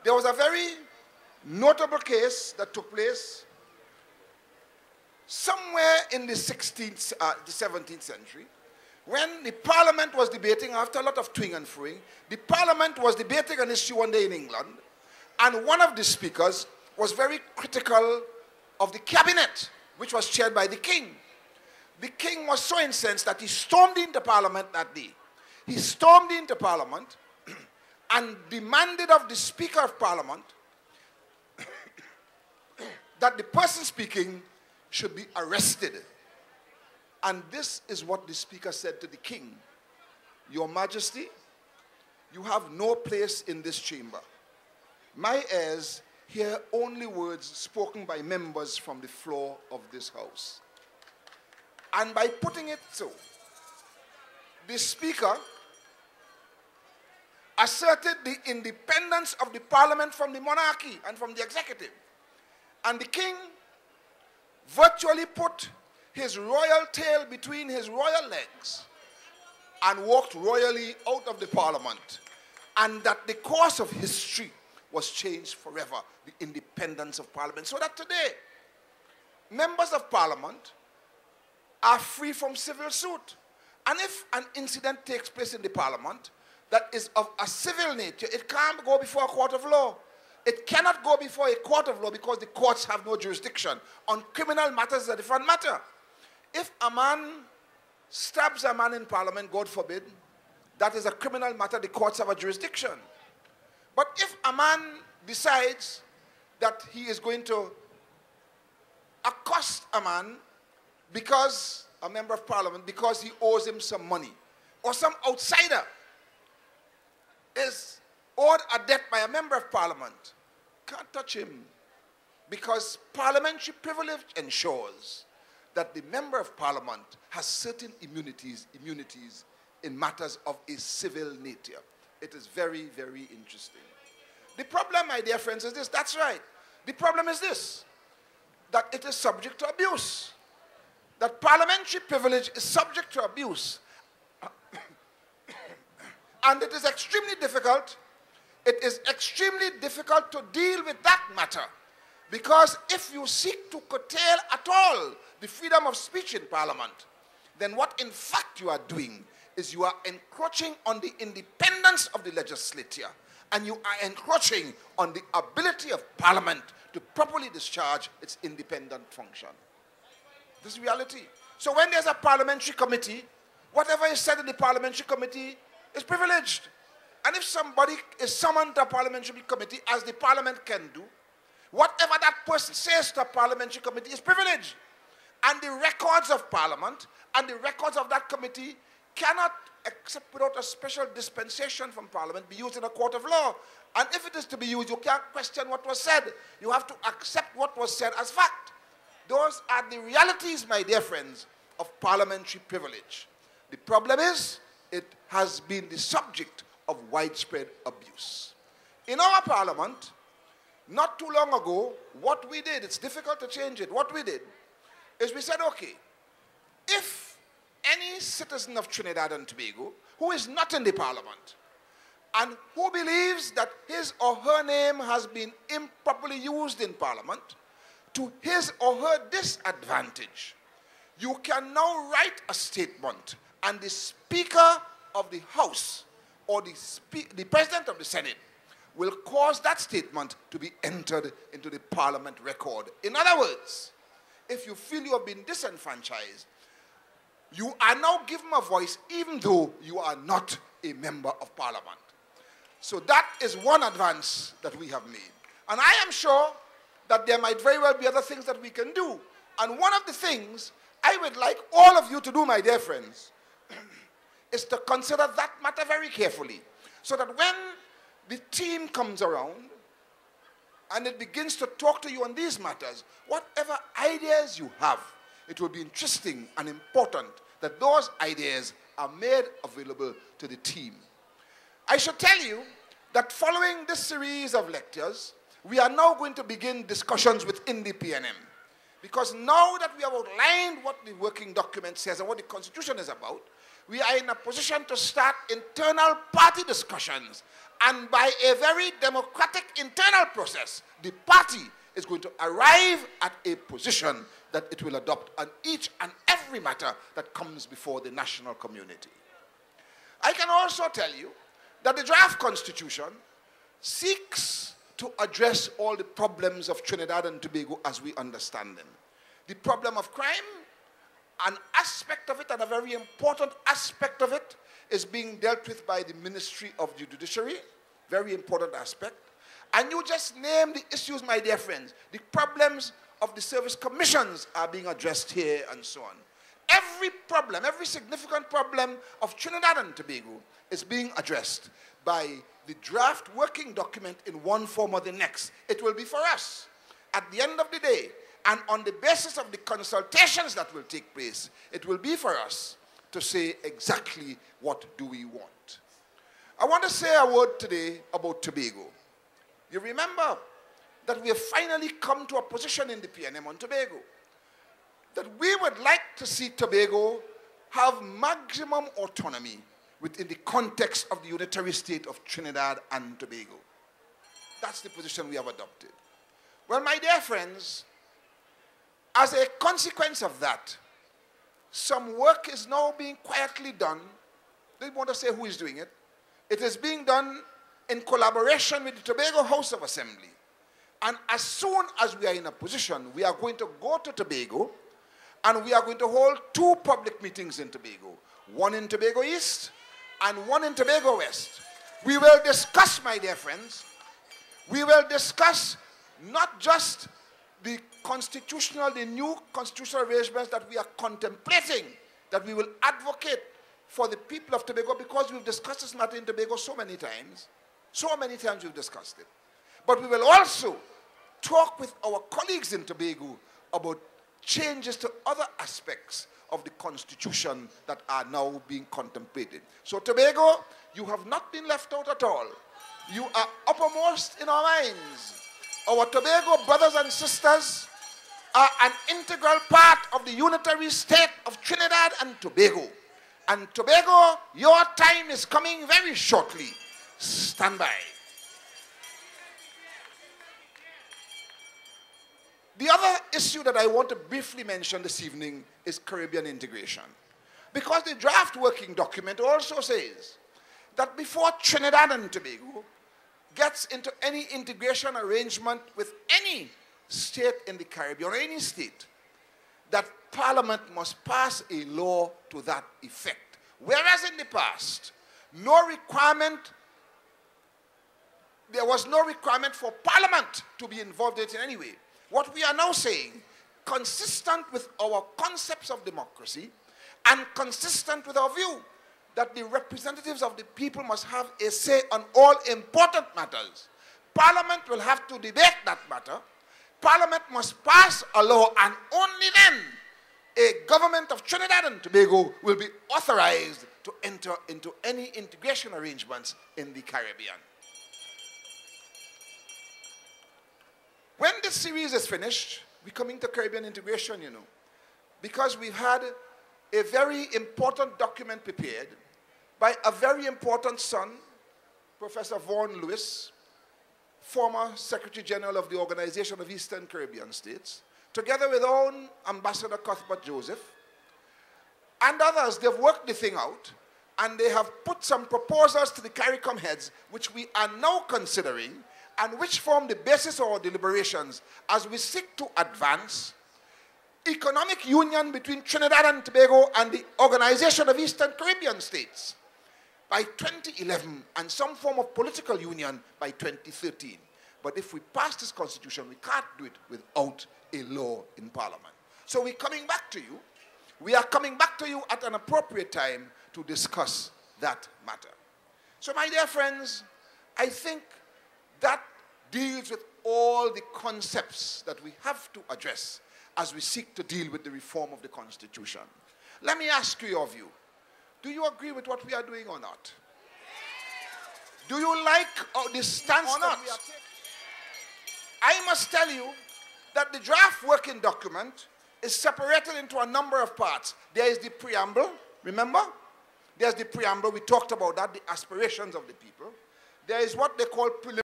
There was a very notable case that took place somewhere in the 17th century, when the Parliament was debating, after a lot of toing and froing, the Parliament was debating an issue one day in England, and one of the speakers was very critical of the cabinet, which was chaired by the king. The king was so incensed that he stormed into Parliament that day. He stormed into Parliament and demanded of the Speaker of Parliament that the person speaking should be arrested. And this is what the Speaker said to the king: "Your Majesty, you have no place in this chamber. My ears hear only words spoken by members from the floor of this house." And by putting it so, the Speaker asserted the independence of the Parliament from the monarchy and from the executive. And the king virtually put his royal tail between his royal legs and walked royally out of the Parliament. And that the course of history was changed forever, the independence of Parliament. So that today, members of Parliament are free from civil suit. And if an incident takes place in the Parliament that is of a civil nature, it can't go before a court of law. It cannot go before a court of law because the courts have no jurisdiction. On criminal matters is a different matter. If a man stabs a man in Parliament, God forbid, that is a criminal matter, the courts have a jurisdiction. But if a man decides that he is going to accost a man because, a member of Parliament, because he owes him some money, or some outsider is owed a debt by a member of Parliament, can't touch him, because parliamentary privilege ensures that the member of Parliament has certain immunities in matters of a civil nature. It is very, very interesting. The problem, my dear friends, is this. That's right. The problem is this, that it is subject to abuse. That parliamentary privilege is subject to abuse. And it is extremely difficult. It is extremely difficult to deal with that matter. Because if you seek to curtail at all the freedom of speech in Parliament, then what in fact you are doing is you are encroaching on the independence of the legislature, and you are encroaching on the ability of Parliament to properly discharge its independent function. This is reality. So when there's a parliamentary committee, whatever is said in the parliamentary committee is privileged. And if somebody is summoned to a parliamentary committee, as the Parliament can do, whatever that person says to a parliamentary committee is privileged. And the records of Parliament and the records of that committee cannot, except without a special dispensation from Parliament, be used in a court of law. And if it is to be used, you can't question what was said. You have to accept what was said as fact. Those are the realities, my dear friends, of parliamentary privilege. The problem is, it has been the subject of widespread abuse. In our Parliament, not too long ago, what we did, it's difficult to change it, what we did is we said, okay, if any citizen of Trinidad and Tobago who is not in the Parliament and who believes that his or her name has been improperly used in Parliament to his or her disadvantage, you can now write a statement, and the Speaker of the House or the President of the Senate will cause that statement to be entered into the Parliament record. In other words, if you feel you have been disenfranchised, you are now given a voice even though you are not a member of Parliament. So that is one advance that we have made. And I am sure that there might very well be other things that we can do. And one of the things I would like all of you to do, my dear friends, is to consider that matter very carefully, so that when the team comes around and it begins to talk to you on these matters, whatever ideas you have, it will be interesting and important that those ideas are made available to the team. I should tell you that following this series of lectures, we are now going to begin discussions within the PNM. Because now that we have outlined what the working document says and what the Constitution is about, we are in a position to start internal party discussions And by a very democratic internal process, the party is going to arrive at a position that it will adopt on each and every matter that comes before the national community. I can also tell you that the draft constitution seeks to address all the problems of Trinidad and Tobago as we understand them. The problem of crime, an aspect of it, and a very important aspect of it, is being dealt with by the Ministry of the Judiciary, very important aspect. And you just name the issues, my dear friends. The problems of the service commissions are being addressed here and so on. Every problem, every significant problem of Trinidad and Tobago is being addressed by the draft working document in one form or the next. It will be for us at the end of the day, and on the basis of the consultations that will take place, it will be for us to say exactly what do we want. I want to say a word today about Tobago. You remember that we have finally come to a position in the PNM on Tobago that we would like to see Tobago have maximum autonomy within the context of the unitary state of Trinidad and Tobago. That's the position we have adopted. Well, my dear friends, as a consequence of that, some work is now being quietly done. They want to say who is doing it. It is being done in collaboration with the Tobago House of Assembly. And as soon as we are in a position, we are going to go to Tobago and we are going to hold 2 public meetings in Tobago. One in Tobago East and one in Tobago West. We will discuss, my dear friends, we will discuss not just the new constitutional arrangements that we are contemplating, that we will advocate for the people of Tobago, because we've discussed this matter in Tobago so many times. So many times we've discussed it. But we will also talk with our colleagues in Tobago about changes to other aspects of the constitution that are now being contemplated. So Tobago, you have not been left out at all. You are uppermost in our minds. Our Tobago brothers and sisters are an integral part of the unitary state of Trinidad and Tobago. And Tobago, your time is coming very shortly. Stand by. The other issue that I want to briefly mention this evening is Caribbean integration. Because the draft working document also says that before Trinidad and Tobago gets into any integration arrangement with any state in the Caribbean, or any state, that Parliament must pass a law to that effect. Whereas in the past, there was no requirement for Parliament to be involved in it in any way. What we are now saying, consistent with our concepts of democracy and consistent with our view that the representatives of the people must have a say on all important matters, Parliament will have to debate that matter. Parliament must pass a law, and only then a government of Trinidad and Tobago will be authorized to enter into any integration arrangements in the Caribbean. When this series is finished, we're coming to Caribbean integration, you know, because we've had a very important document prepared by a very important son, Professor Vaughan Lewis, former Secretary General of the Organization of Eastern Caribbean States, together with our own Ambassador Cuthbert Joseph, and others. They've worked the thing out, and they have put some proposals to the CARICOM heads, which we are now considering, and which form the basis of our deliberations as we seek to advance economic union between Trinidad and Tobago and the Organization of Eastern Caribbean States by 2011, and some form of political union by 2013. But if we pass this constitution, we can't do it without a law in Parliament. So we're coming back to you. We are coming back to you at an appropriate time to discuss that matter. So my dear friends, I think that deals with all the concepts that we have to address as we seek to deal with the reform of the Constitution. Let me ask you your view. Do you agree with what we are doing or not? Do you like the stance that we are taking? I must tell you that the draft working document is separated into a number of parts. There is the preamble, remember? There's the preamble, we talked about that, the aspirations of the people. there is what they call preliminary